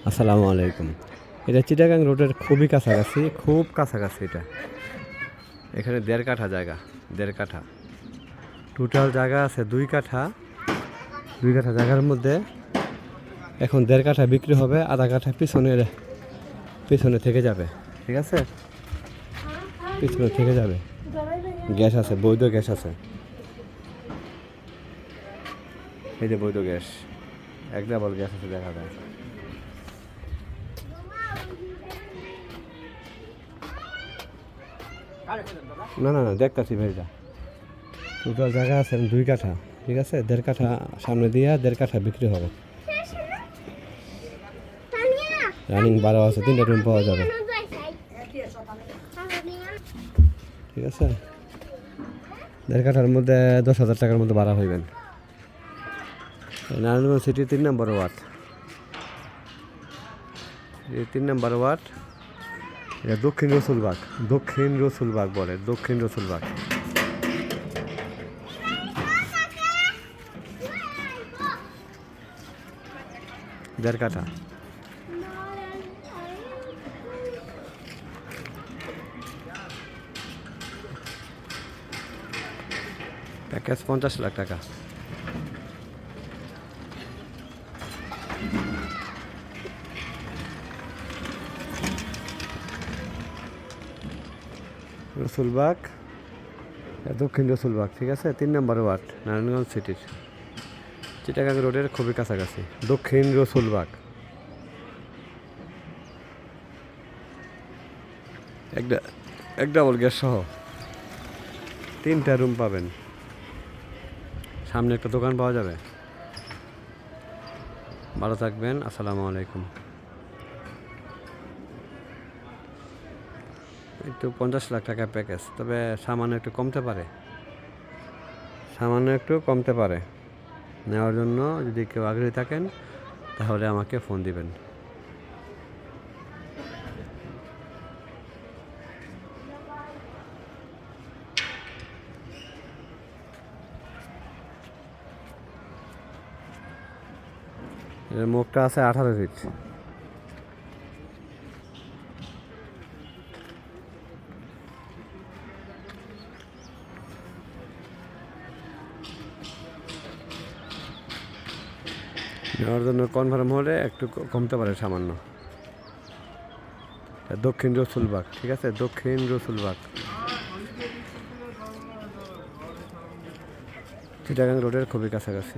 আসসালামু আলাইকুম। এটা চিটাগাং রোডের খুবই কাছাকাছি, খুব কাছাকাছি এটা। এখানে ১.৫ কাঠা জায়গা, ১.৫ কাঠা। টোটাল জায়গা আছে ২ কাঠা। ২ কাঠা জায়গার মধ্যে এখন ১.৫ কাঠা বিক্রি হবে, আধা কাঠা পিছনে থেকে যাবে। ঠিক আছে? পিছনে থেকে যাবে। গ্যাস আছে, বৈধ গ্যাস আছে। এই যে বৈধ গ্যাস, এক ডাবল গ্যাস আছে দেখা যায়। না না না, দেখতাছি ভাইটা। টোটাল জায়গা আছে ২ কাঠা। ঠিক আছে? ১.৫ কাঠা সামনে দিয়ে ১.৫ কাঠা বিক্রি হবে। রানিং ১২ আছে, ৩টা রুম পাওয়া যাবে। ঠিক আছে? ১.৫ কাঠার মধ্যে ১০,০০০ টাকার মধ্যে ভাড়া হইবেন। নারায়ণগঞ্জ সিটি ৩ নম্বর ওয়ার্ড। ৩ নম্বর ওয়ার্ড। এটা দক্ষিণ রসুলবাগ। দক্ষিণ রসুলবাগ বলে, দক্ষিণ রসুলবাগ। ১.৫ কাঠা। প্যাকেজ ৫০ লাখ টাকা। রসুলবাগ, দক্ষিণ রসুলবাগ। ঠিক আছে? ৩ নম্বর ওয়ার্ড, নারায়ণগঞ্জ সিটির চিটাগাং রোডের খুবই কাছাকাছি। দক্ষিণ রসুলবাগ। এক ডাবল গ্যাস সহ ৩টা রুম পাবেন। সামনে একটা দোকান পাওয়া যাবে। ভালো থাকবেন। আসসালামু আলাইকুম। একটু ৫০ লাখ টাকা প্যাকেজ, তবে সামান্য একটু কমতে পারে। সামান্য একটু কমতে পারে। নেওয়ার জন্য যদি কেউ আগ্রহী থাকেন তাহলে আমাকে ফোন দিবেন। এর মুখটা আছে ১৮ ফিট। নেওয়ার জন্য কনফার্ম হলে একটু কমতে পারে সামান্য। দক্ষিণ রসুলবাগ। ঠিক আছে? দক্ষিণ রসুলবাগ, চিটাগাং রোডের খুবই কাছাকাছি।